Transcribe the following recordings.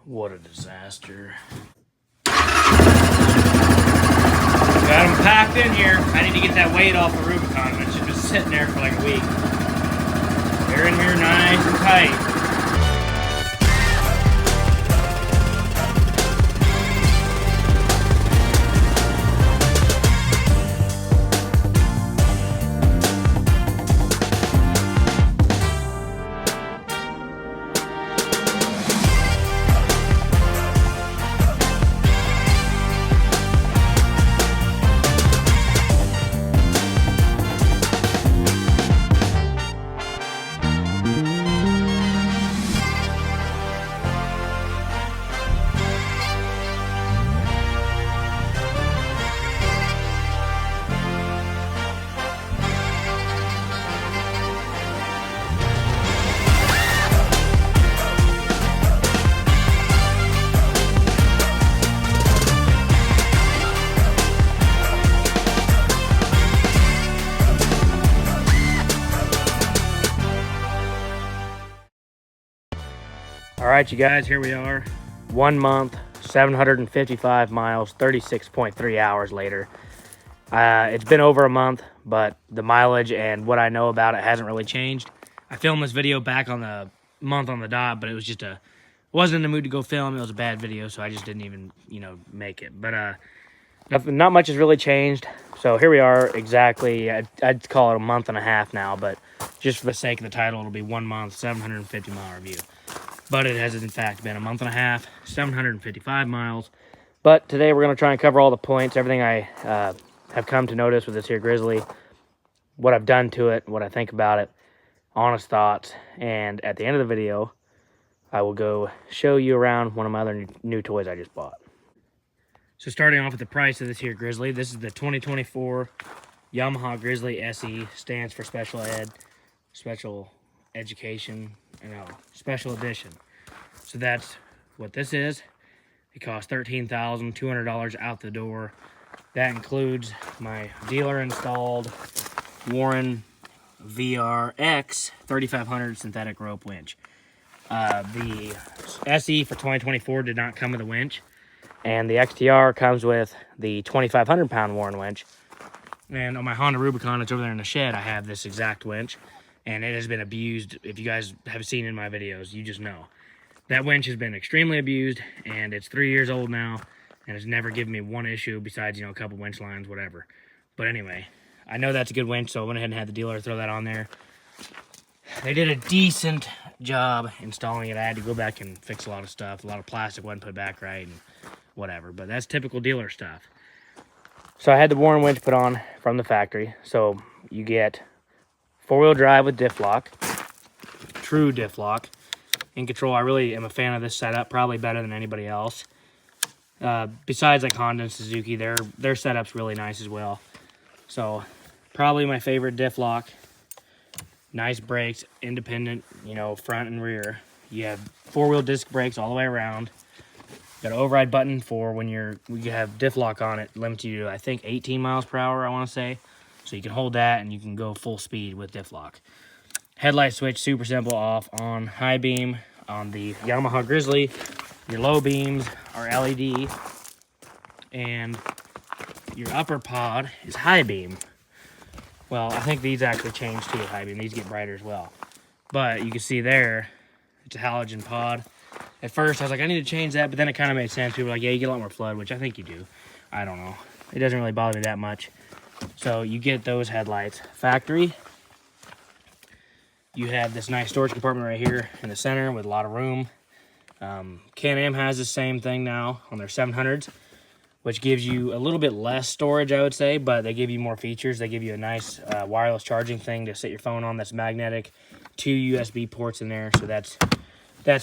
What a disaster. Got them packed in here. I need to get that weight off the Rubicon. It's just sitting there for like a week. They're in here nice and tight. All right, you guys, here we are. 1 month, 755 miles, 36.3 hours later. It's been over a month, but the mileage and what I know about it hasn't really changed. I filmed this video back on the month on the dot, but it was just wasn't in the mood to go film. It was a bad video, so I just didn't even, make it. But not much has really changed. So here we are exactly, I'd call it a month and a half now, but just for the sake of the title, it'll be 1 month, 750 mile review. But it has, in fact, been a month and a half, 755 miles. But today we're going to try and cover all the points, everything I have come to notice with this here Grizzly, what I've done to it, what I think about it, honest thoughts. And at the end of the video, I will go show you around one of my other new toys I just bought. So starting off with the price of this here Grizzly, this is the 2024 Yamaha Grizzly SE, stands for Special Ed, Special Education, Special Edition. So that's what this is. It costs $13,200 out the door. That includes my dealer installed Warren VRX 3500 synthetic rope winch. The SE for 2024 did not come with a winch, and the XTR comes with the 2,500 pound Warren winch. And on my Honda Rubicon, it's over there in the shed, I have this exact winch. And it has been abused. If you guys have seen in my videos, you just know. That winch has been extremely abused, and it's 3 years old now, and it's never given me one issue besides, a couple winch lines, whatever. But anyway, I know that's a good winch, so I went ahead and had the dealer throw that on there. They did a decent job installing it. I had to go back and fix a lot of stuff. A lot of plastic wasn't put back right and whatever, but that's typical dealer stuff. So I had the Warren winch put on from the factory. So you get 4-wheel drive with diff lock, true diff lock. In control, I really am a fan of this setup, probably better than anybody else. Besides like Honda and Suzuki, their setup's really nice as well. So probably my favorite diff lock. Nice brakes, independent, front and rear. You have 4-wheel disc brakes all the way around. Got an override button for when you have diff lock on it, limits you to I think 18 miles per hour, I want to say. So you can hold that and you can go full speed with diff lock. Headlight switch, super simple, off, on, high beam. On the Yamaha Grizzly, your low beams are LED, and your upper pod is high beam. Well, I think these actually change to high beam. These get brighter as well. But you can see there, it's a halogen pod. At first, I was like, I need to change that, but then it kind of made sense. People were like, yeah, you get a lot more flood, which I think you do. I don't know. It doesn't really bother me that much. So you get those headlights. Factory, you have this nice storage compartment right here in the center with a lot of room. Can-Am has the same thing now on their 700s, which gives you a little bit less storage, I would say, but they give you more features. They give you a nice wireless charging thing to set your phone on that's magnetic, 2 USB ports in there, so that's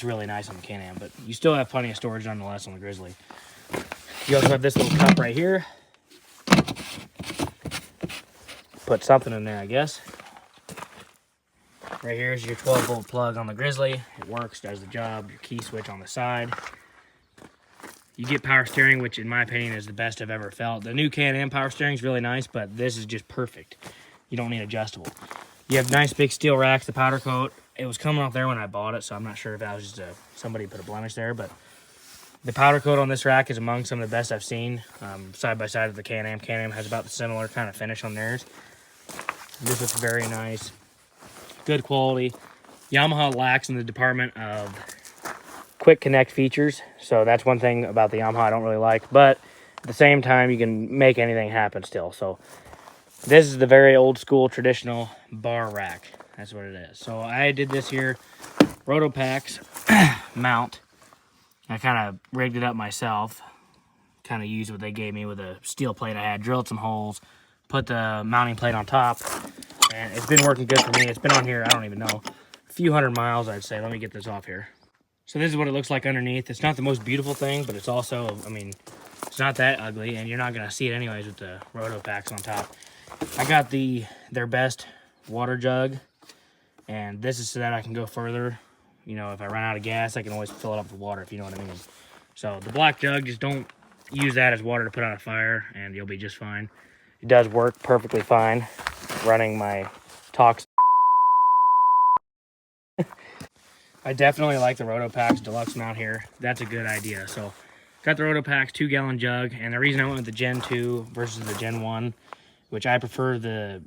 really nice on the Can-Am, but you still have plenty of storage nonetheless on the Grizzly. You also have this little cup right here. Put something in there, I guess. Right here is your 12-volt plug on the Grizzly. It works, does the job. Your key switch on the side. You get power steering, which in my opinion is the best I've ever felt. The new Can-Am power steering is really nice, but this is just perfect. You don't need adjustable. You have nice big steel racks, the powder coat. It was coming off there when I bought it, so I'm not sure if that was just somebody put a blemish there, but The powder coat on this rack is among some of the best I've seen, side by side with the Can-Am. Can-Am has about the similar kind of finish on theirs. This looks very nice. Good quality. Yamaha lacks in the department of quick connect features, so that's one thing about the Yamaha I don't really like, but at the same time you can make anything happen still. So this is the very old school traditional bar rack. That's what it is. So I did this here RotoPax mount. I kind of rigged it up myself, kind of used what they gave me with a steel plate I had, drilled some holes, put the mounting plate on top, and it's been working good for me. It's been on here, I don't even know, a few hundred miles, I'd say. Let me get this off here. So this is what it looks like underneath. It's not the most beautiful thing, but it's also, I mean, it's not that ugly, and you're not going to see it anyways with the RotoPax on top. I got their best water jug, and this is so that I can go further. You know, if I run out of gas, I can always fill it up with water, if you know what I mean. So the black jug, just don't use that as water to put on a fire, and you'll be just fine. It does work perfectly fine running my toxic. I definitely like the RotoPax deluxe mount here. That's a good idea. So got the RotoPax 2-gallon jug, and the reason I went with the Gen 2 versus the Gen 1, which I prefer the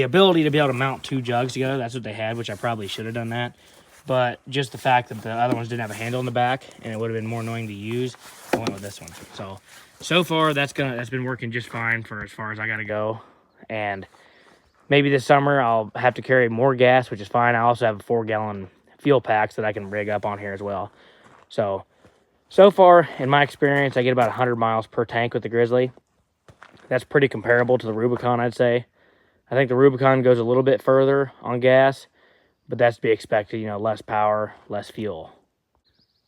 ability to be able to mount 2 jugs together. That's what they had, which I probably should have done that. But just the fact that the other ones didn't have a handle in the back and it would have been more annoying to use, I went with this one. So far that's been working just fine for as far as I gotta go. And maybe this summer I'll have to carry more gas, which is fine. I also have a 4-gallon fuel packs that I can rig up on here as well. So far in my experience, I get about 100 miles per tank with the Grizzly. That's pretty comparable to the Rubicon, I'd say. I think the Rubicon goes a little bit further on gas, but that's to be expected, you know, less power, less fuel.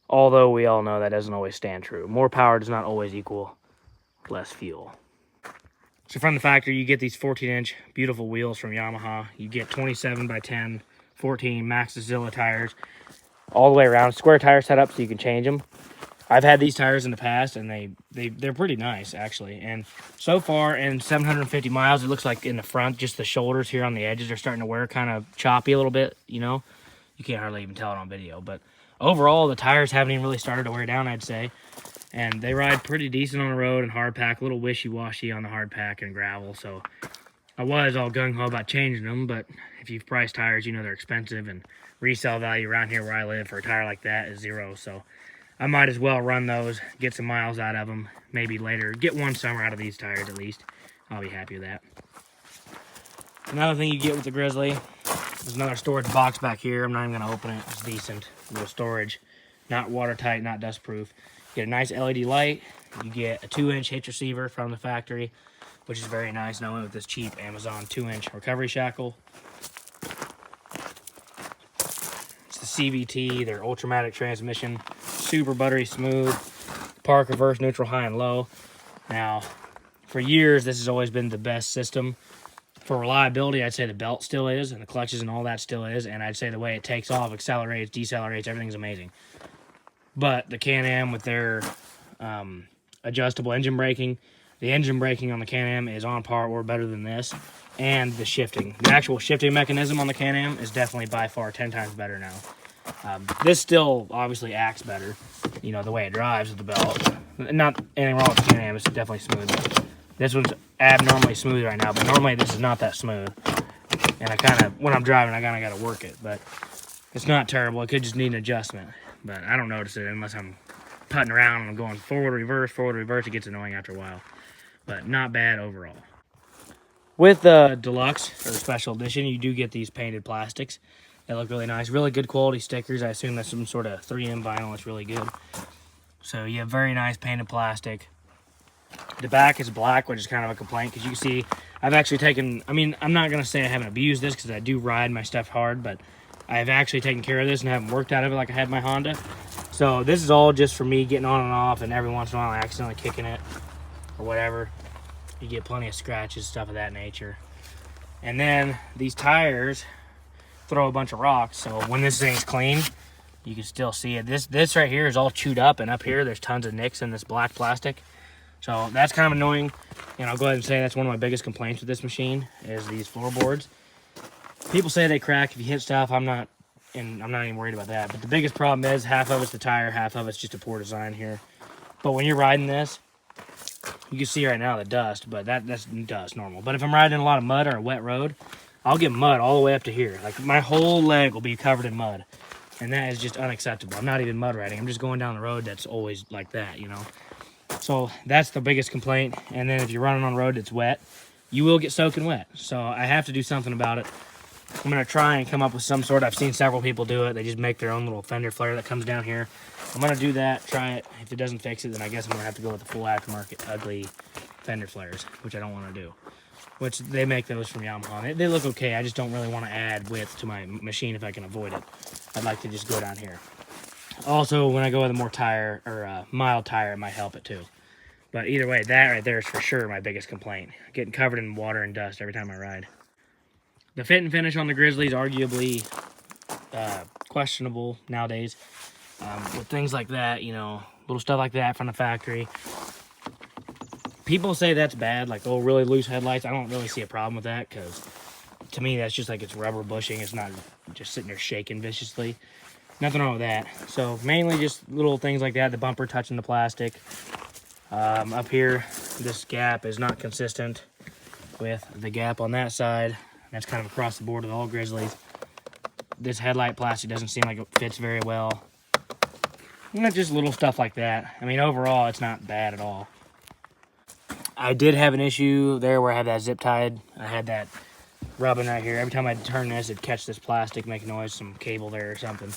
Although we all know that doesn't always stand true. More power does not always equal less fuel. So from the factory, you get these 14-inch beautiful wheels from Yamaha. You get 27 by 10, 14 Max Zilla tires all the way around. Square tire setup so you can change them. I've had these tires in the past, and they're pretty nice, actually. And so far, in 750 miles, it looks like in the front, just the shoulders here on the edges are starting to wear kind of choppy a little bit, you know? You can't hardly even tell it on video. But overall, the tires haven't even really started to wear down, I'd say. And they ride pretty decent on the road and hard pack, a little wishy-washy on the hard pack and gravel. So I was all gung-ho about changing them, but if you've priced tires, you know they're expensive, and resale value around here where I live for a tire like that is 0. So I might as well run those, get some miles out of them, maybe later. Get one summer out of these tires at least. I'll be happy with that. Another thing you get with the Grizzly, there's another storage box back here. I'm not even going to open it. It's decent. Little storage. Not watertight, not dustproof. You get a nice LED light. You get a 2-inch hitch receiver from the factory, which is very nice. And I went with this cheap Amazon 2-inch recovery shackle. It's the CVT, their Ultramatic transmission. Super buttery smooth, park, reverse, neutral, high and low. Now, for years, this has always been the best system. For reliability, I'd say the belt still is, and the clutches and all that still is, and I'd say the way it takes off, accelerates, decelerates, everything's amazing. But the Can-Am with their adjustable engine braking, the engine braking on the Can-Am is on par or better than this, and the shifting. The actual shifting mechanism on the Can-Am is definitely by far 10 times better now. This still obviously acts better, you know, the way it drives with the belt. Not anything wrong with the Can-Am, it's definitely smooth. This one's abnormally smooth right now, but normally this is not that smooth. And when I'm driving, I kind of got to work it, but it's not terrible. It could just need an adjustment, but I don't notice it unless I'm putting around and I'm going forward, reverse. It gets annoying after a while, but not bad overall. With the deluxe or the special edition, you do get these painted plastics. They look really nice. Really good quality stickers. I assume that's some sort of 3M vinyl. It's really good. So you have very nice painted plastic. The back is black, which is kind of a complaint because you can see I've actually taken, I mean, I'm not going to say I haven't abused this because I do ride my stuff hard, but I've actually taken care of this and haven't worked out of it like I had my Honda. So this is all just for me getting on and off, and every once in a while accidentally kicking it or whatever. You get plenty of scratches, stuff of that nature. And then these tires throw a bunch of rocks, so when this thing's clean, you can still see it. This right here is all chewed up, and up here there's tons of nicks in this black plastic. So that's kind of annoying, and I'll go ahead and say that's one of my biggest complaints with this machine is these floorboards. People say they crack if you hit stuff. I'm not and I'm not even worried about that. But the biggest problem is half of it's the tire, half of it's just a poor design here. But when you're riding this, you can see right now the dust, but that's dust normal. But if I'm riding in a lot of mud or a wet road, I'll get mud all the way up to here. Like my whole leg will be covered in mud. And that is just unacceptable. I'm not even mud riding. I'm just going down the road that's always like that, you know. So that's the biggest complaint. And then if you're running on a road that's wet, you will get soaking wet. So I have to do something about it. I'm going to try and come up with some sort. I've seen several people do it. They just make their own little fender flare that comes down here. I'm going to do that, try it. If it doesn't fix it, then I guess I'm going to have to go with the full aftermarket ugly fender flares, which I don't want to do. Which they make those from Yamaha. They look okay. I just don't really want to add width to my machine if I can avoid it. I'd like to just go down here. Also, when I go with a more tire or a mild tire, it might help it too. But either way, that right there is for sure my biggest complaint. Getting covered in water and dust every time I ride. The fit and finish on the Grizzly is arguably questionable nowadays. With things like that, you know, little stuff like that from the factory. People say that's bad, like, oh, really loose headlights. I don't really see a problem with that, because to me, that's just like it's rubber bushing. It's not just sitting there shaking viciously. Nothing wrong with that. So mainly just little things like that, the bumper touching the plastic. Up here, this gap is not consistent with the gap on that side. That's kind of across the board with all Grizzlies. This headlight plastic doesn't seem like it fits very well. And just little stuff like that. I mean, overall, it's not bad at all. I did have an issue there where I had that zip tied. I had that rubbing right here. Every time I'd turn this, it'd catch this plastic, make noise, some cable there or something.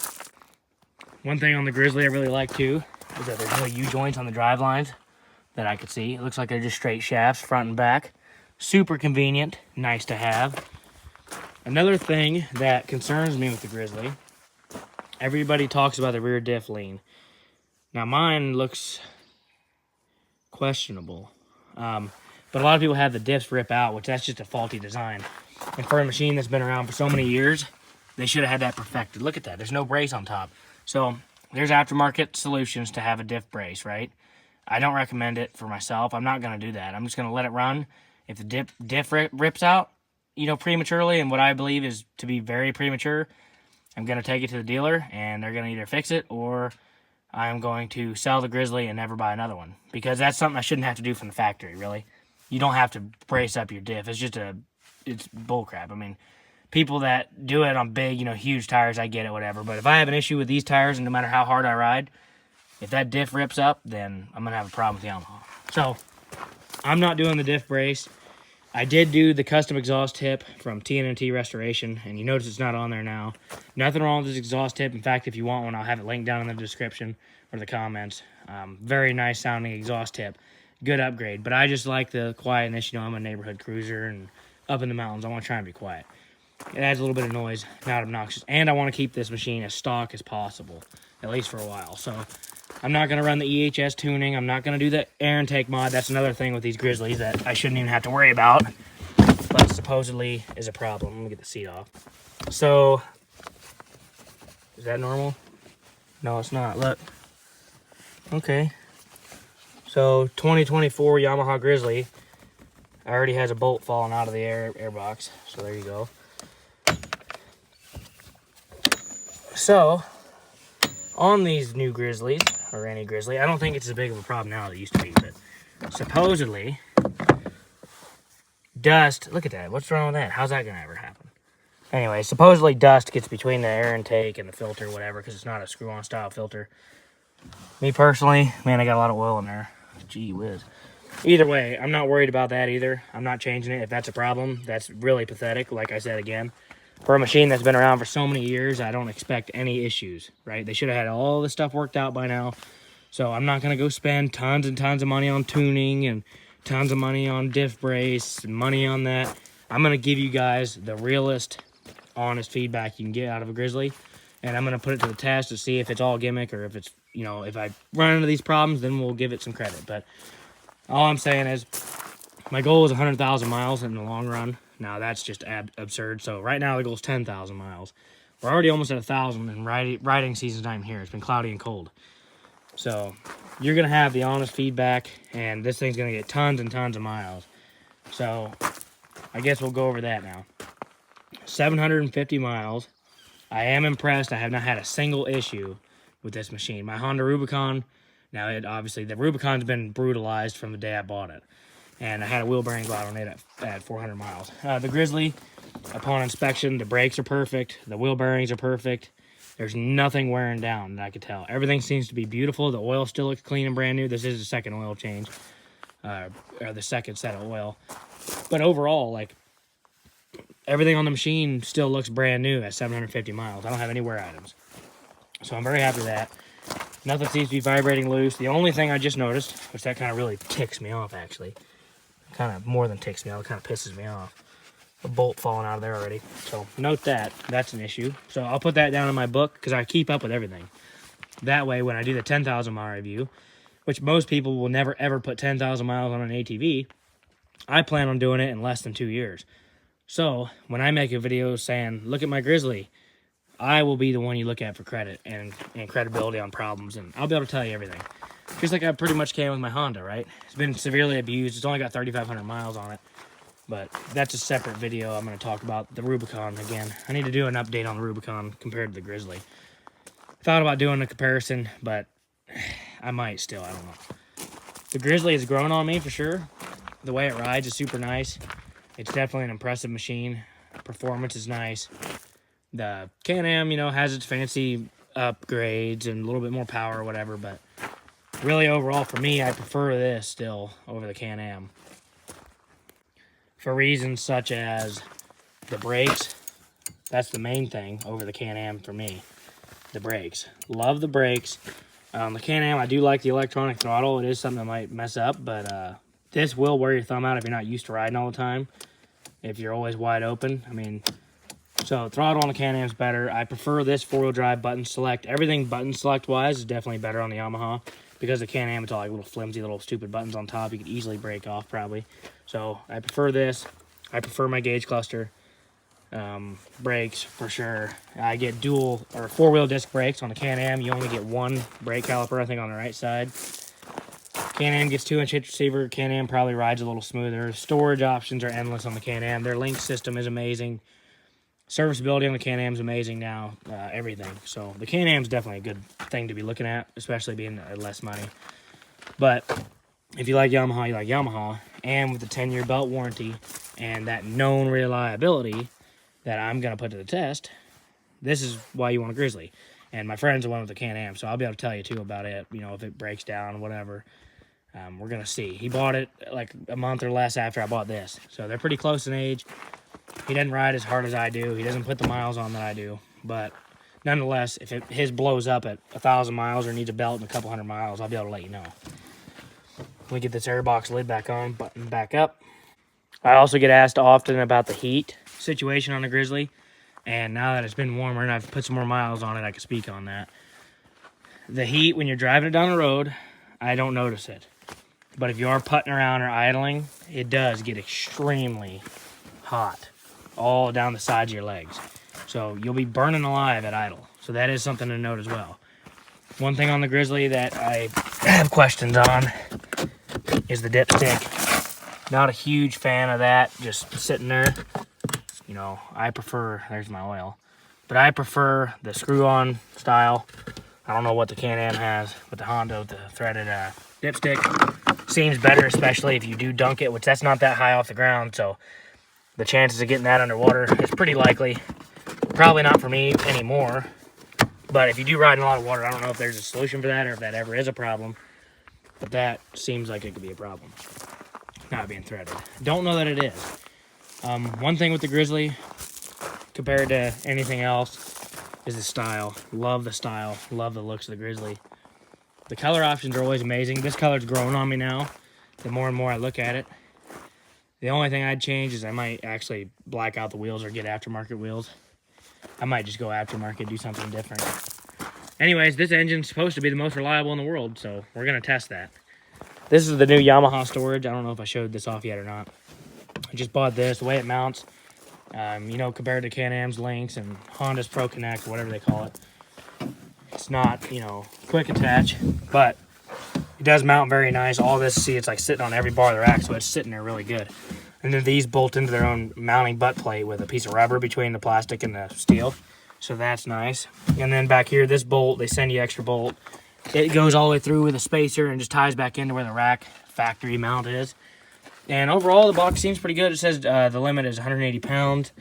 One thing on the Grizzly I really like too is that there's no U-joints on the drive lines that I could see. It looks like they're just straight shafts, front and back. Super convenient, nice to have. Another thing that concerns me with the Grizzly, everybody talks about the rear diff lean. Now mine looks questionable. But a lot of people have the diffs rip out, which that's just a faulty design. And for a machine that's been around for so many years, they should have had that perfected. Look at that. There's no brace on top. So there's aftermarket solutions to have a diff brace, right? I don't recommend it for myself. I'm not going to do that. I'm just going to let it run. If the diff rips out, you know, prematurely, and what I believe is to be very premature, I'm going to take it to the dealer, and they're going to either fix it, or I'm going to sell the Grizzly and never buy another one. Because that's something I shouldn't have to do from the factory, really. You don't have to brace up your diff. It's bullcrap. I mean, people that do it on big, you know, huge tires, I get it, whatever. But if I have an issue with these tires, and no matter how hard I ride, if that diff rips up, then I'm going to have a problem with Yamaha. So, I'm not doing the diff brace. I did do the custom exhaust tip from TNT Restoration, and you notice it's not on there now. Nothing wrong with this exhaust tip. In fact, if you want one, I'll have it linked down in the description or the comments. Very nice sounding exhaust tip. Good upgrade. But I just like the quietness. You know, I'm a neighborhood cruiser, and up in the mountains, I want to try and be quiet. It adds a little bit of noise, not obnoxious. And I want to keep this machine as stock as possible, at least for a while. So I'm not going to run the EHS tuning. I'm not going to do the air intake mod. That's another thing with these Grizzlies that I shouldn't even have to worry about, but supposedly is a problem. Let me get the seat off. So, is that normal? No, it's not. Look. Okay. So, 2024 Yamaha Grizzly already has a bolt falling out of the airbox. So, there you go. So, on these new Grizzlies, or any Grizzly, I don't think it's as big of a problem now as it used to be, but supposedly, dust, look at that, what's wrong with that? How's that gonna ever happen? Anyway, supposedly dust gets between the air intake and the filter, whatever, because it's not a screw-on style filter. Me personally, man, I got a lot of oil in there. Gee whiz. Either way, I'm not worried about that either. I'm not changing it. If that's a problem, that's really pathetic, like I said again. For a machine that's been around for so many years, I don't expect any issues, right? They should have had all this stuff worked out by now. So I'm not going to go spend tons and tons of money on tuning and tons of money on diff brace and money on that. I'm going to give you guys the realest, honest feedback you can get out of a Grizzly. And I'm going to put it to the test to see if it's all gimmick or if it's, you know, if I run into these problems, then we'll give it some credit. But all I'm saying is my goal is 100,000 miles in the long run. Now, that's just absurd. So, right now, the goal is 10,000 miles. We're already almost at 1,000, and riding season's not even here. It's been cloudy and cold. So, you're going to have the honest feedback, and this thing's going to get tons and tons of miles. So, I guess we'll go over that now. 750 miles I am impressed. I have not had a single issue with this machine. My Honda Rubicon, now obviously the Rubicon's been brutalized from the day I bought it. And I had a wheel bearing go out on it at 400 miles. The Grizzly, upon inspection, the brakes are perfect. The wheel bearings are perfect. There's nothing wearing down that I could tell. Everything seems to be beautiful. The oil still looks clean and brand new. This is the second oil change, or the second set of oil. But overall, like, everything on the machine still looks brand new at 750 miles. I don't have any wear items. So I'm very happy with that. Nothing seems to be vibrating loose. The only thing I just noticed, which that kind of really ticks me off actually, kind of more than ticks me off, it kind of pisses me off. A bolt falling out of there already. So note that. That's an issue. So I'll put that down in my book because I keep up with everything. That way, when I do the 10,000 mile review, which most people will never ever put 10,000 miles on an ATV, I plan on doing it in less than 2 years. So when I make a video saying, look at my Grizzly, I will be the one you look at for credit and credibility on problems. And I'll be able to tell you everything. Just like I pretty much can with my Honda, right? It's been severely abused. It's only got 3,500 miles on it. But that's a separate video. I'm going to talk about the Rubicon again. I need to do an update on the Rubicon compared to the Grizzly. Thought about doing a comparison, but I might still. I don't know. The Grizzly has grown on me for sure. The way it rides is super nice. It's definitely an impressive machine. Performance is nice. The Can-Am, you know, has its fancy upgrades and a little bit more power or whatever, but really overall for me, I prefer this still over the Can-Am. For reasons such as the brakes, that's the main thing over the Can-Am for me. The brakes. Love the brakes. The Can-Am, I do like the electronic throttle. It is something that might mess up, but this will wear your thumb out if you're not used to riding all the time. If you're always wide open. I mean, so throttle on the Can-Am is better. I prefer this four-wheel drive button select. Everything button select-wise is definitely better on the Yamaha. Because the Can-Am, it's all like little flimsy, little stupid buttons on top. You could easily break off, probably. So, I prefer this. I prefer my gauge cluster. Brakes, for sure. I get dual, or four-wheel disc brakes on the Can-Am. You only get one brake caliper, I think, on the right side. Can-Am gets 2-inch hitch receiver. Can-Am probably rides a little smoother. Storage options are endless on the Can-Am. Their link system is amazing. Serviceability on the Can-Am is amazing now. Everything. So the Can-Am is definitely a good thing to be looking at, especially being less money. But if you like Yamaha, you like Yamaha. And with the 10-year belt warranty and that known reliability that I'm going to put to the test, this is why you want a Grizzly. And my friend's the one with the Can-Am, so I'll be able to tell you, too, about it. You know, if it breaks down, whatever. We're going to see. He bought it like a month or less after I bought this. So they're pretty close in age. He doesn't ride as hard as I do. He doesn't put the miles on that I do. But nonetheless, if his blows up at 1,000 miles or needs a belt in a couple hundred miles, I'll be able to let you know. Let me get this airbox lid back on, button back up. I also get asked often about the heat situation on the Grizzly. And now that it's been warmer and I've put some more miles on it, I can speak on that. The heat, when you're driving it down the road, I don't notice it. But if you are putting around or idling, it does get extremely hot all down the sides of your legs. So you'll be burning alive at idle. So that is something to note as well. One thing on the Grizzly that I have questions on is the dipstick. Not a huge fan of that, just sitting there. You know, I prefer, there's my oil, but I prefer the screw-on style. I don't know what the Can-Am has, but the Honda with the threaded dipstick seems better, especially if you do dunk it, which that's not that high off the ground, so the chances of getting that underwater is pretty likely. Probably not for me anymore, but if you do ride in a lot of water, I don't know if there's a solution for that or if that ever is a problem, but that seems like it could be a problem, not being threaded. Don't know that it is. One thing with the Grizzly, compared to anything else, is the style. Love the style. Love the looks of the Grizzly. The color options are always amazing. This color's growing on me now, the more and more I look at it. The only thing I'd change is I might actually black out the wheels or get aftermarket wheels. I might just go aftermarket, do something different. Anyways, this engine's supposed to be the most reliable in the world, so we're going to test that. This is the new Yamaha storage. I don't know if I showed this off yet or not. I just bought this, the way it mounts, you know, compared to Can-Am's Lynx and Honda's Pro Connect, whatever they call it. It's not, you know, quick attach, but it does mount very nice. All this, see, it's like sitting on every bar of the rack, so it's sitting there really good. And then these bolt into their own mounting butt plate with a piece of rubber between the plastic and the steel. So that's nice. And then back here, this bolt, they send you extra bolt. It goes all the way through with a spacer and just ties back into where the rack factory mount is. And overall, the box seems pretty good. It says the limit is 180 pounds.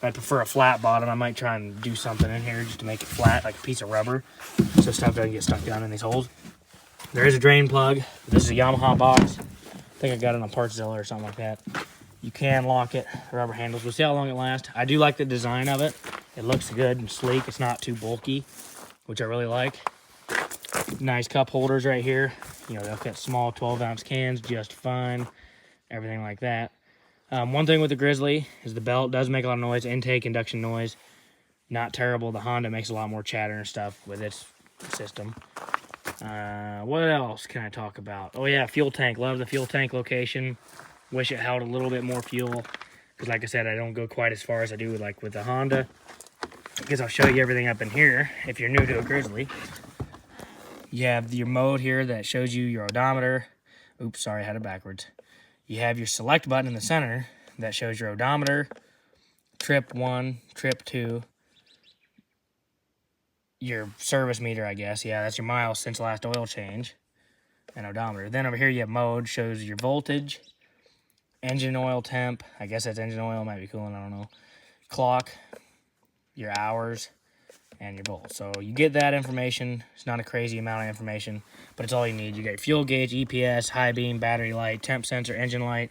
I prefer a flat bottom. I might try and do something in here just to make it flat, like a piece of rubber, so stuff doesn't get stuck down in these holes. There is a drain plug. This is a Yamaha box. I think I got it on Partzilla or something like that. You can lock it. The rubber handles. We'll see how long it lasts. I do like the design of it. It looks good and sleek. It's not too bulky, which I really like. Nice cup holders right here. You know, they'll fit small 12-ounce cans just fine. Everything like that. One thing with the Grizzly is the belt does make a lot of noise. Intake, induction noise. Not terrible. The Honda makes a lot more chatter and stuff with its system. What else can I talk about? Oh yeah, fuel tank. Love the fuel tank location. Wish it held a little bit more fuel. Because like I said, I don't go quite as far as I do with the Honda. Because I'll show you everything up in here if you're new to a Grizzly. You have your mode here that shows you your odometer. Oops, sorry, I had it backwards. You have your select button in the center that shows your odometer, trip 1, trip 2, your service meter, I guess. Yeah, that's your miles since last oil change, and odometer. Then over here you have mode, shows your voltage, engine oil temp. I guess that's engine oil, might be cooling, I don't know. Clock, your hours, and your volt. So you get that information. It's not a crazy amount of information, but it's all you need. You get fuel gauge, EPS, high beam, battery light, temp sensor, engine light,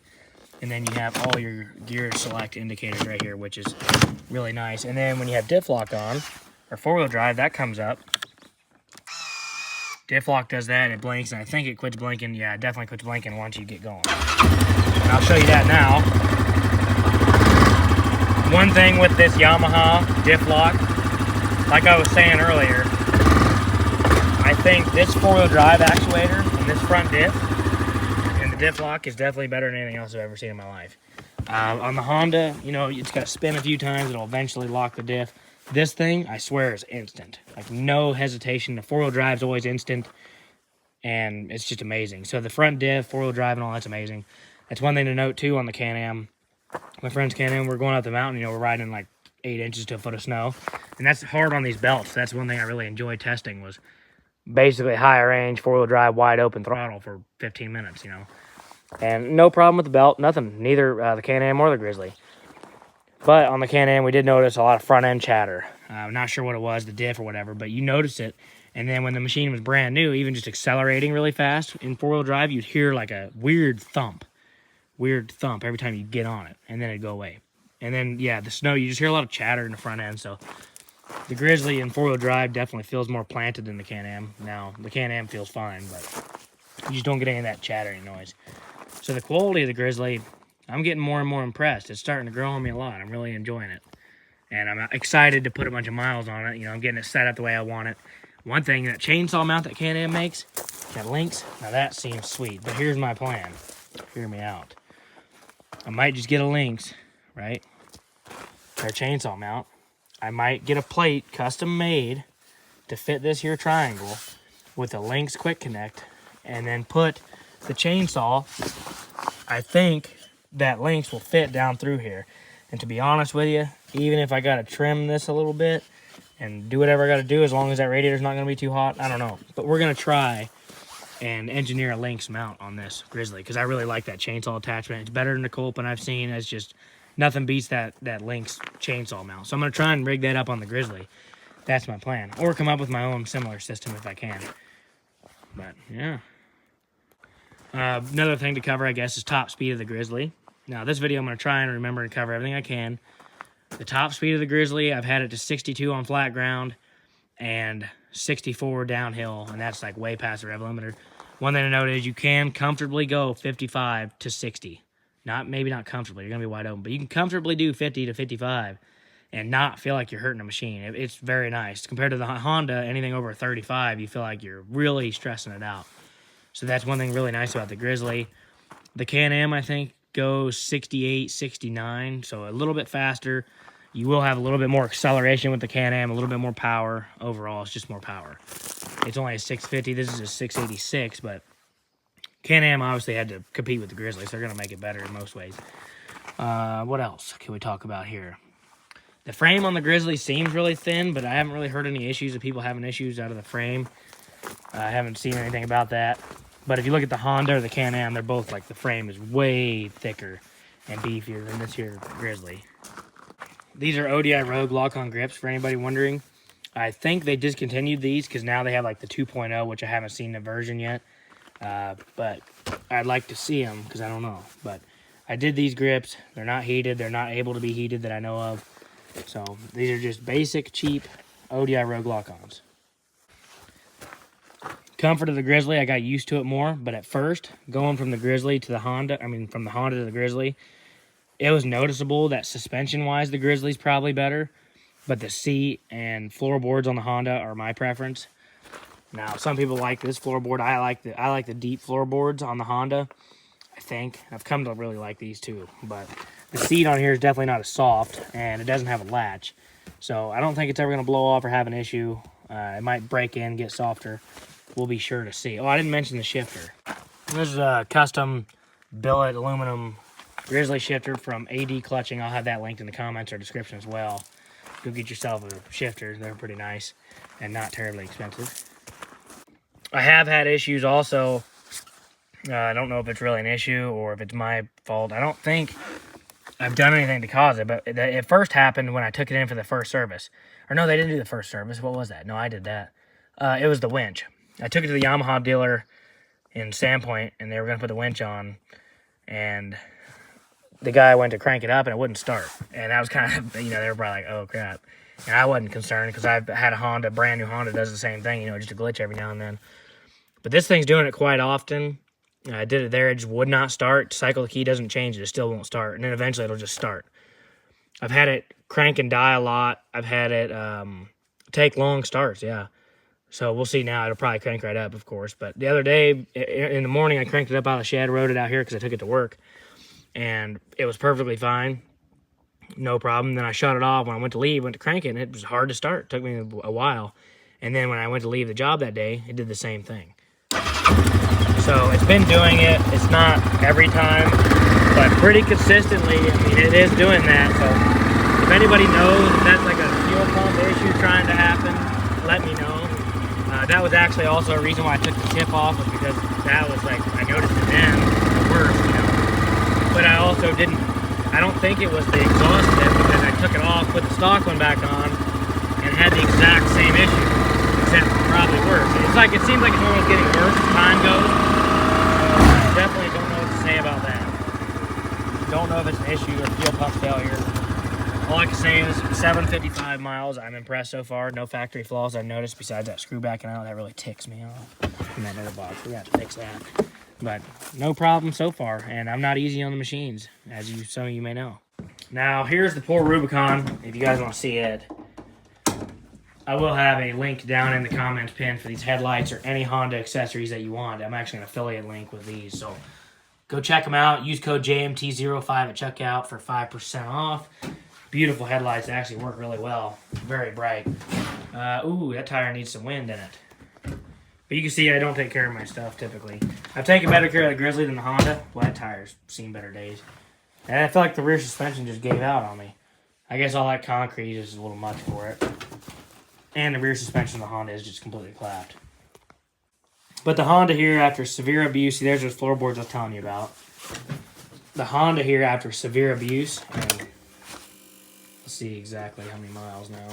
and then you have all your gear select indicators right here, which is really nice. And then when you have diff lock on, or four-wheel drive, that comes up. Diff lock does that, and it blinks, and I think it quits blinking. Yeah, it definitely quits blinking once you get going. And I'll show you that now. One thing with this Yamaha diff lock, like I was saying earlier, I think this four-wheel drive actuator and this front diff and the diff lock is definitely better than anything else I've ever seen in my life. On the Honda, you know, it's got to spin a few times. It'll eventually lock the diff. This thing, I swear, is instant. Like, no hesitation. The four-wheel drive is always instant, and it's just amazing. So the front diff, four-wheel drive, and all that's amazing. That's one thing to note, too, on the Can-Am. My friend's Can-Am, we're going up the mountain, you know, we're riding like 8 inches to a foot of snow. And that's hard on these belts. That's one thing I really enjoyed testing was basically higher range, four-wheel drive, wide open throttle for 15 minutes, you know. And no problem with the belt, nothing. Neither the Can-Am or the Grizzly. But on the Can-Am, we did notice a lot of front-end chatter. I'm not sure what it was, the diff or whatever, but you noticed it. And then when the machine was brand new, even just accelerating really fast in four-wheel drive, you'd hear like a weird thump every time you get on it, and then it'd go away. And then, yeah, the snow, you just hear a lot of chatter in the front end, so the Grizzly in four-wheel drive definitely feels more planted than the Can-Am. Now, the Can-Am feels fine, but you just don't get any of that chattering noise. So the quality of the Grizzly, I'm getting more and more impressed. It's starting to grow on me a lot. I'm really enjoying it. And I'm excited to put a bunch of miles on it. You know, I'm getting it set up the way I want it. One thing, that chainsaw mount that Can-Am makes, that links, now that seems sweet. But here's my plan. Hear me out. I might just get a Lynx, right? Or a chainsaw mount. I might get a plate custom made to fit this here triangle with a Lynx quick connect, and then put the chainsaw. I think that Lynx will fit down through here. And to be honest with you, even if I gotta trim this a little bit and do whatever I gotta do, as long as that radiator's not gonna be too hot, I don't know. But we're gonna try and engineer a Lynx mount on this Grizzly, because I really like that chainsaw attachment. It's better than the Copen I've seen. It's just nothing beats that Lynx chainsaw mount. So I'm gonna try and rig that up on the Grizzly. That's my plan, or come up with my own similar system if I can. But yeah, another thing to cover, I guess, is top speed of the Grizzly. Now this video I'm gonna try and remember and cover everything I can. The top speed of the Grizzly, I've had it to 62 on flat ground and 64 downhill, and that's like way past the rev limiter. One thing to note is you can comfortably go 55 to 60. Maybe not comfortably, you're gonna be wide open, but you can comfortably do 50 to 55 and not feel like you're hurting a machine. It's very nice. Compared to the Honda, anything over 35, you feel like you're really stressing it out. So that's one thing really nice about the Grizzly. The Can-Am, I think, goes 68, 69, so a little bit faster. You will have a little bit more acceleration with the Can-Am, a little bit more power. Overall, it's just more power. It's only a 650. This is a 686, but Can-Am obviously had to compete with the Grizzly, so they're going to make it better in most ways. What else can we talk about here? The frame on the Grizzly seems really thin, but I haven't really heard any issues of people having issues out of the frame. I haven't seen anything about that. But if you look at the Honda or the Can-Am, they're both like the frame is way thicker and beefier than this here Grizzly. These are ODI Rogue lock-on grips for anybody wondering. I think they discontinued these because now they have like the 2.0, which I haven't seen the version yet. But I'd like to see them because I don't know. But I did these grips. They're not heated. They're not able to be heated that I know of. So these are just basic, cheap ODI Rogue lock-ons. Comfort of the Grizzly, I got used to it more. But at first, going from the Grizzly to the Honda, from the Honda to the Grizzly, it was noticeable that suspension-wise, the Grizzly's probably better. But the seat and floorboards on the Honda are my preference. Now, some people like this floorboard. I like the deep floorboards on the Honda. I think I've come to really like these too. But the seat on here is definitely not as soft, and it doesn't have a latch. So I don't think it's ever going to blow off or have an issue. It might break in, get softer. We'll be sure to see. Oh, I didn't mention the shifter. This is a custom billet aluminum Grizzly shifter from AD Clutching. I'll have that linked in the comments or description as well. Go get yourself a shifter. They're pretty nice and not terribly expensive. I have had issues also. I don't know if it's really an issue or if it's my fault. I don't think I've done anything to cause it, but it first happened when I took it in for the first service. Or no, they didn't do the first service. What was that? No, I did that. It was the winch. I took it to the Yamaha dealer in Sandpoint, and they were going to put the winch on, and the guy went to crank it up, and it wouldn't start. And that was kind of, they were probably like, oh, crap. And I wasn't concerned because I've had a Honda, brand new Honda, does the same thing, just a glitch every now and then. But this thing's doing it quite often. I did it there. It just would not start. Cycle the key doesn't change it. It still won't start. And then eventually it'll just start. I've had it crank and die a lot. I've had it take long starts, yeah. So we'll see now. It'll probably crank right up, of course. But the other day, in the morning, I cranked it up out of the shed, rode it out here because I took it to work. And it was perfectly fine. No problem. Then I shut it off when I went to crank it, and it was hard to start. It took me a while. And then when I went to leave the job that day, it did the same thing. So it's been doing it. It's not every time, but pretty consistently. It is doing that. So if anybody knows if that's like a fuel pump issue trying to happen, let me know. That was actually also a reason why I took the tip off, was because that was like, I noticed it then the worst, But I also I don't think it was the exhaust tip, because I took it off, put the stock one back on, and had the exact same issue, except probably worse. It seems like it's almost getting worse as time goes. So definitely don't know what to say about that. Don't know if it's an issue or fuel pump failure. All I can say is 755 miles. I'm impressed so far. No factory flaws I've noticed besides that screw backing out. That really ticks me off. And that other box. We got to fix that. But no problem so far. And I'm not easy on the machines, as some of you may know. Now, here's the poor Rubicon. If you guys want to see it, I will have a link down in the comments pinned for these headlights or any Honda accessories that you want. I'm actually an affiliate link with these. So go check them out. Use code JMT05 at checkout for 5% off. Beautiful headlights. They actually work really well. Very bright. Ooh, that tire needs some wind in it. But you can see I don't take care of my stuff typically. I've taken better care of the Grizzly than the Honda. Well, that tire's seen better days. And I feel like the rear suspension just gave out on me. I guess all that concrete is a little much for it. And the rear suspension of the Honda is just completely clapped. But the Honda here, after severe abuse, see, there's those floorboards I was telling you about. The Honda here, after severe abuse, and let's see exactly how many miles now.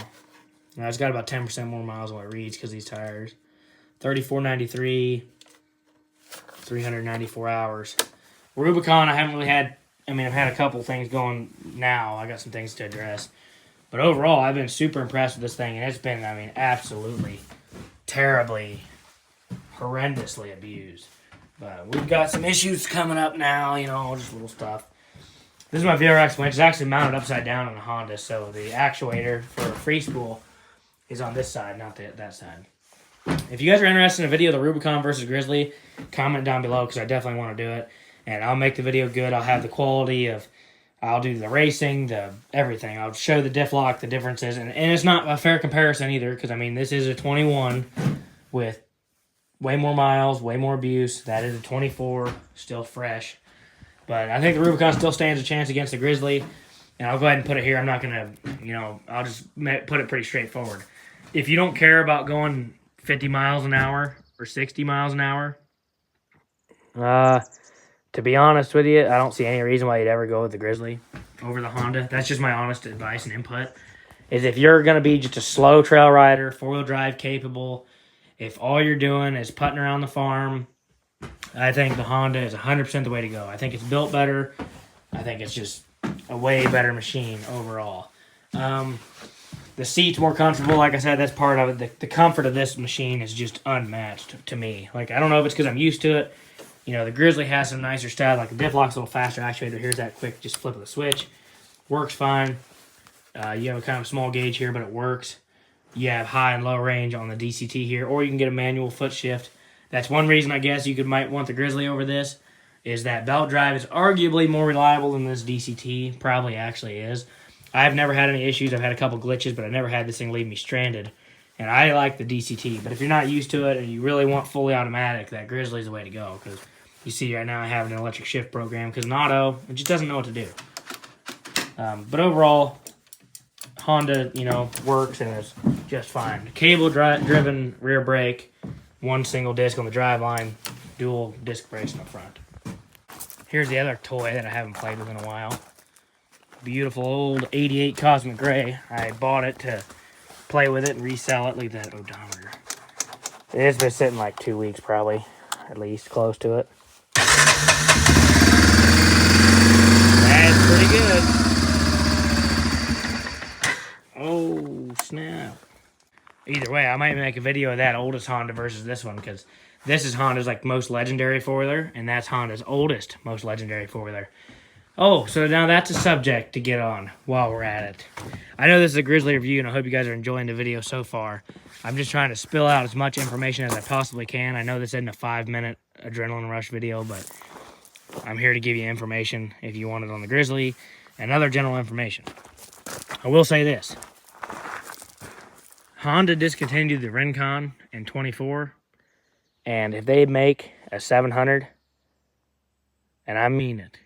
Now, it's got about 10% more miles than what it reads because these tires. 3493, 394 hours. Rubicon, I haven't really had, I've had a couple things going now. I got some things to address. But overall, I've been super impressed with this thing, and it's been, absolutely, terribly, horrendously abused. But we've got some issues coming up now, just little stuff. This is my VRX winch. It's actually mounted upside down on the Honda, so the actuator for a free spool is on this side, not that side. If you guys are interested in a video of the Rubicon versus Grizzly, comment down below, because I definitely want to do it. And I'll make the video good. I'll have the quality of, I'll do the racing, the everything. I'll show the diff lock, the differences. And it's not a fair comparison either, because, this is a 21 with way more miles, way more abuse. That is a 24, still fresh. But I think the Rubicon still stands a chance against the Grizzly. And I'll go ahead and put it here. I'm not going to, you know, I'll just put it pretty straightforward. If you don't care about going 50 miles an hour or 60 miles an hour, to be honest with you, I don't see any reason why you'd ever go with the Grizzly over the Honda. That's just my honest advice and input. Is if you're going to be just a slow trail rider, four-wheel drive capable, if all you're doing is putting around the farm, I think the Honda is 100% the way to go. I think it's built better. I think it's just a way better machine overall. The seat's more comfortable. Like I said, that's part of it. The comfort of this machine is just unmatched to me. Like, I don't know if it's because I'm used to it. You know, the Grizzly has some nicer stuff. Like, the diff lock's a little faster actuator. Here's that quick, just flip of the switch. Works fine. You have a kind of small gauge here, but it works. You have high and low range on the DCT here, or you can get a manual foot shift. That's one reason I guess you might want the Grizzly over this, is that belt drive is arguably more reliable than this DCT. Probably actually is. I've never had any issues. I've had a couple glitches, but I never had this thing leave me stranded. And I like the DCT. But if you're not used to it and you really want fully automatic, that Grizzly's the way to go. Because you see right now I have an electric shift program because an auto, it just doesn't know what to do. But overall, Honda, you know, works and is just fine. Cable-driven rear brake, one single disc on the drive line, dual disc brakes in the front. Here's the other toy that I haven't played with in a while. Beautiful old 88 Cosmic Gray. I bought it to play with it and resell it. Look at that odometer. It's been sitting like 2 weeks probably, at least, close to it. That's pretty good. Oh, snap. Either way, I might make a video of that oldest Honda versus this one, because this is Honda's like most legendary four-wheeler, and that's Honda's oldest most legendary four-wheeler. Oh, so now that's a subject to get on while we're at it. I know this is a Grizzly review, and I hope you guys are enjoying the video so far. I'm just trying to spill out as much information as I possibly can. I know this isn't a 5-minute adrenaline rush video, but I'm here to give you information if you want it on the Grizzly and other general information. I will say this. Honda discontinued the Rubicon in 24, and if they make a 700, and I mean it,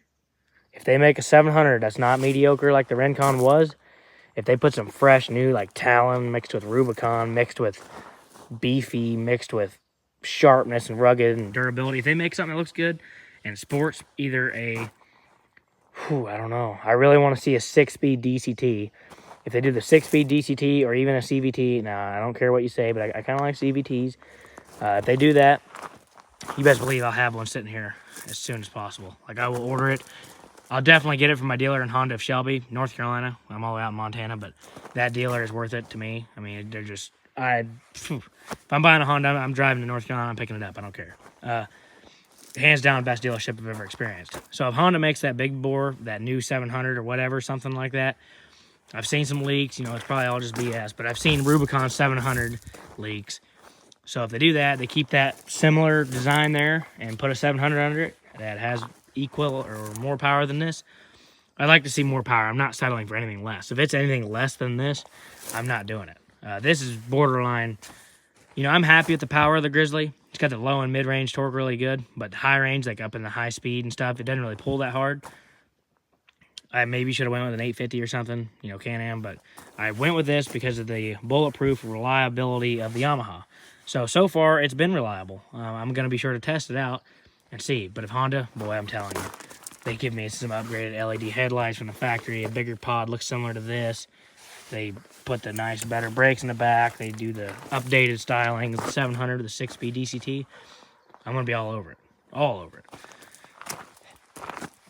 if they make a 700 that's not mediocre like the Rubicon was, if they put some fresh new like Talon mixed with Rubicon, mixed with beefy, mixed with sharpness and rugged and durability, if they make something that looks good and sports either a, I don't know, I really want to see a 6-speed DCT. If they do the 6-speed DCT or even a CVT, I don't care what you say, but I kind of like CVTs. If they do that, you best believe I'll have one sitting here as soon as possible. Like, I will order it. I'll definitely get it from my dealer in Honda of Shelby, North Carolina. I'm all the way out in Montana, but that dealer is worth it to me. I mean, they're just, if I'm buying a Honda, I'm driving to North Carolina, I'm picking it up. I don't care. Hands down, best dealership I've ever experienced. So if Honda makes that big bore, that new 700 or whatever, something like that, I've seen some leaks. You know, it's probably all just BS, but I've seen Rubicon 700 leaks. So if they do that, they keep that similar design there and put a 700 under it that has equal or more power than this. I'd like to see more power. I'm not settling for anything less. If it's anything less than this, I'm not doing it. This is borderline. You know, I'm happy with the power of the Grizzly. It's got the low and mid-range torque really good, but high range, like up in the high speed and stuff, it doesn't really pull that hard. I maybe should have went with an 850 or something, you know, Can-Am, but I went with this because of the bulletproof reliability of the Yamaha. So far, it's been reliable. I'm going to be sure to test it out and see. But if Honda, boy, I'm telling you, they give me some upgraded LED headlights from the factory, a bigger pod, looks similar to this. They put the nice, better brakes in the back. They do the updated styling of the 700, the 6-speed DCT. I'm going to be all over it. All over it.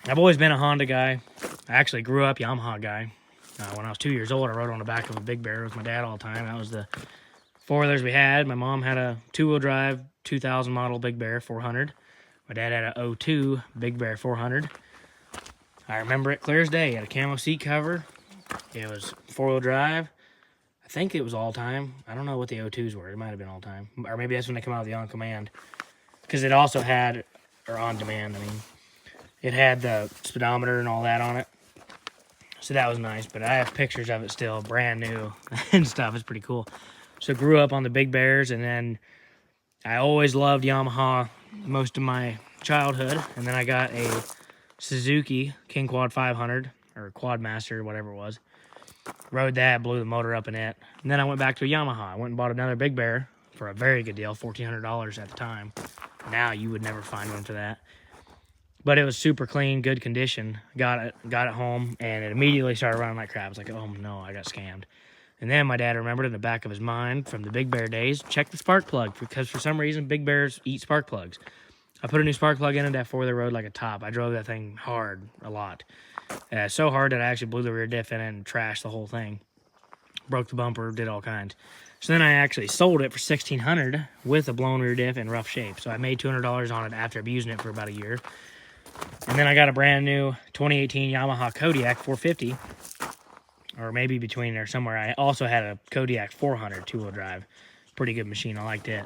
I've always been a Honda guy. I actually grew up Yamaha guy. When I was 2 years old, I rode on the back of a Big Bear with my dad all the time. That was the four-wheelers we had. My mom had a two-wheel drive 2000 model Big Bear 400. My dad had a 02 Big Bear 400. I remember it clear as day. It had a camo seat cover. It was four-wheel drive. I think it was all-time. I don't know what the 02s were. It might have been all-time. Or maybe that's when they come out of the on-command. Because it also had, or on-demand, I mean, it had the speedometer and all that on it. So that was nice. But I have pictures of it still, brand new and stuff. It's pretty cool. So grew up on the Big Bears, and then I always loved Yamaha most of my childhood. And then I got a Suzuki King Quad 500. or Quadmaster, whatever it was. Rode that, blew the motor up in it. And then I went back to a Yamaha. I went and bought another Big Bear for a very good deal, $1,400 at the time. Now you would never find one for that. But it was super clean, good condition. Got it home, and it immediately started running like crap. I was like, oh no, I got scammed. And then my dad remembered in the back of his mind from the Big Bear days, check the spark plug, because for some reason Big Bears eat spark plugs. I put a new spark plug in it at 4-wheel rode like a top. I drove that thing hard a lot. So hard that I actually blew the rear diff in it and trashed the whole thing. Broke the bumper, did all kinds. So then I actually sold it for $1,600 with a blown rear diff in rough shape. So I made $200 on it after abusing it for about a year. And then I got a brand new 2018 Yamaha Kodiak 450. Or maybe between there somewhere. I also had a Kodiak 400 two-wheel drive. Pretty good machine. I liked it.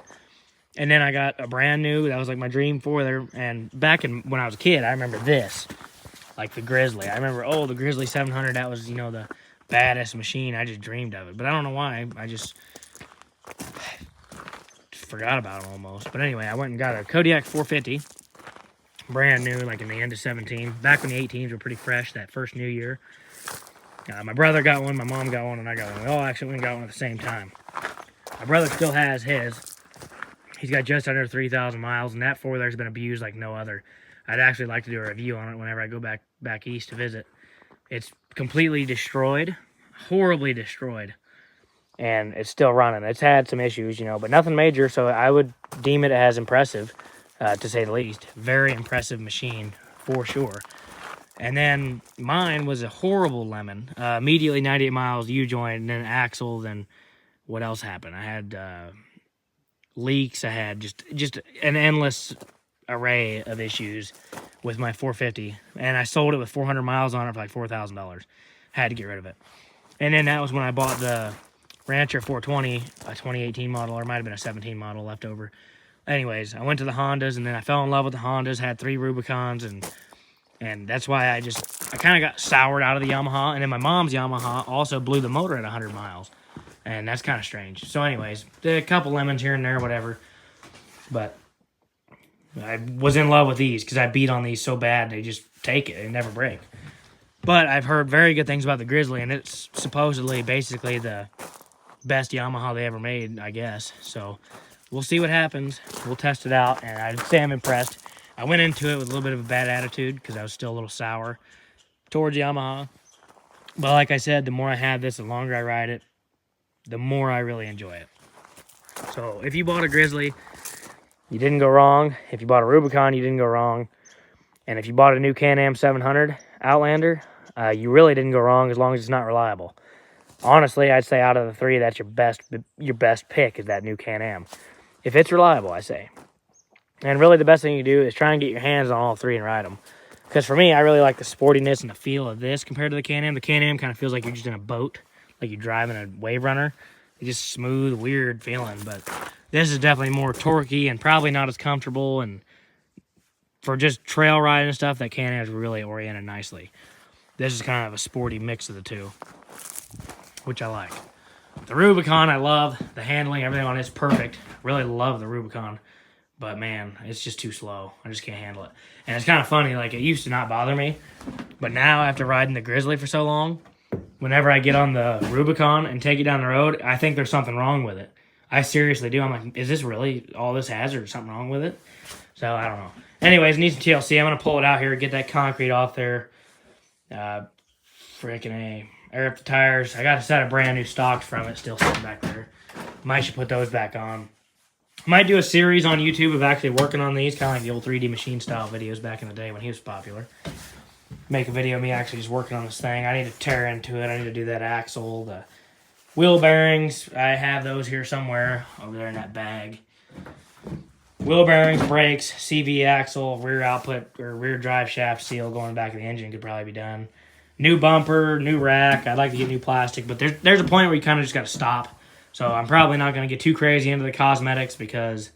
And then I got a brand new, that was like my dream foiler. And back when I was a kid, I remember this. Like the Grizzly. I remember, oh, the Grizzly 700, that was, you know, the baddest machine. I just dreamed of it. But I don't know why. I just forgot about it almost. But anyway, I went and got a Kodiak 450. Brand new, like in the end of 17. Back when the 18s were pretty fresh, that first new year. My brother got one, my mom got one, and I got one. We all actually went and got one at the same time. My brother still has his. He's got just under 3,000 miles, and that four-wheeler's been abused like no other. I'd actually like to do a review on it whenever I go back east to visit. It's completely destroyed, horribly destroyed, and it's still running. It's had some issues, you know, but nothing major, so I would deem it as impressive, to say the least. Very impressive machine, for sure. And then mine was a horrible lemon. Immediately 98 miles, U-joint, and then axle, then what else happened? I had leaks. I had just an endless array of issues with my 450. And I sold it with 400 miles on it for like $4,000. Had to get rid of it. And then that was when I bought the Rancher 420, a 2018 model, or it might have been a 17 model left over. Anyways, I went to the Hondas, and then I fell in love with the Hondas, had 3 Rubicons, and that's why I kind of got soured out of the Yamaha. And then my mom's Yamaha also blew the motor at 100 miles. And that's kind of strange. So anyways, a couple lemons here and there, whatever. But I was in love with these because I beat on these so bad. They just take it. They never break. But I've heard very good things about the Grizzly. And it's supposedly basically the best Yamaha they ever made, I guess. So we'll see what happens. We'll test it out. And I'd say I'm impressed. I went into it with a little bit of a bad attitude because I was still a little sour towards Yamaha. But like I said, the more I have this, the longer I ride it, the more I really enjoy it. So if you bought a Grizzly, you didn't go wrong. If you bought a Rubicon, you didn't go wrong. And if you bought a new Can-Am 700 Outlander, you really didn't go wrong as long as it's not reliable. Honestly, I'd say out of the 3, that's your best pick is that new Can-Am. If it's reliable, I say. And really the best thing you do is try and get your hands on all 3 and ride them. Because for me, I really like the sportiness and the feel of this compared to the Can-Am. The Can-Am kind of feels like you're just in a boat, like you're driving a wave runner. It's just smooth, weird feeling. But this is definitely more torquey and probably not as comfortable. And for just trail riding and stuff, that Can-Am is really oriented nicely. This is kind of a sporty mix of the two, which I like. The Rubicon, I love. The handling, everything on it's perfect. Really love the Rubicon. But, man, it's just too slow. I just can't handle it. And it's kind of funny. Like, it used to not bother me. But now, after riding the Grizzly for so long, whenever I get on the Rubicon and take it down the road, I think there's something wrong with it. I seriously do. I'm like, is this really all this has or something wrong with it? So, I don't know. Anyways, needs some TLC. I'm going to pull it out here, get that concrete off there. Freaking A. Air up the tires. I got a set of brand new stocks from it still sitting back there. Might should put those back on. Might do a series on YouTube of actually working on these, kind of like the old 3D machine style videos back in the day when he was popular. Make a video of me actually just working on this thing. I need to tear into it. I need to do that axle, the wheel bearings. I have those here somewhere over there in that bag. Wheel bearings, brakes, CV axle, rear output or rear drive shaft seal going back of the engine could probably be done. New bumper, new rack. I'd like to get new plastic, but there's a point where you kind of just got to stop. So I'm probably not going to get too crazy into the cosmetics because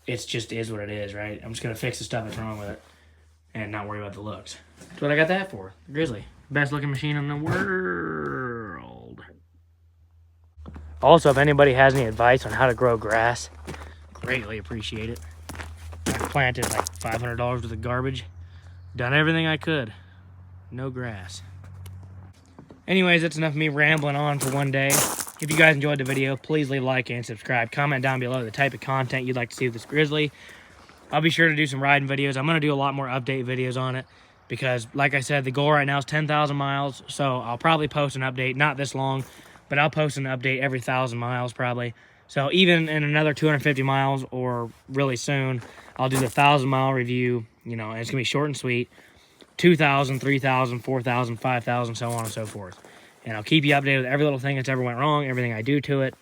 it's just is what it is, right? I'm just going to fix the stuff that's wrong with it and not worry about the looks. That's what I got that for. The Grizzly. Best looking machine in the world. Also, if anybody has any advice on how to grow grass, greatly appreciate it. I planted like $500 worth of garbage. Done everything I could. no grass. Anyways, that's enough of me rambling on for one day. If you guys enjoyed the video, please leave a like and subscribe. Comment down below the type of content you'd like to see with this Grizzly. I'll be sure to do some riding videos. I'm going to do a lot more update videos on it because, like I said, the goal right now is 10,000 miles. So I'll probably post an update, not this long, but I'll post an update every 1,000 miles probably. So even in another 250 miles or really soon, I'll do the 1,000-mile review, you know, and it's going to be short and sweet. 2,000, 3,000, 4,000, 5,000, so on and so forth. And I'll keep you updated with every little thing that's ever went wrong, everything I do to it,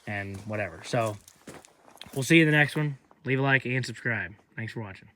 and whatever. So we'll see you in the next one. Leave a like and subscribe. Thanks for watching.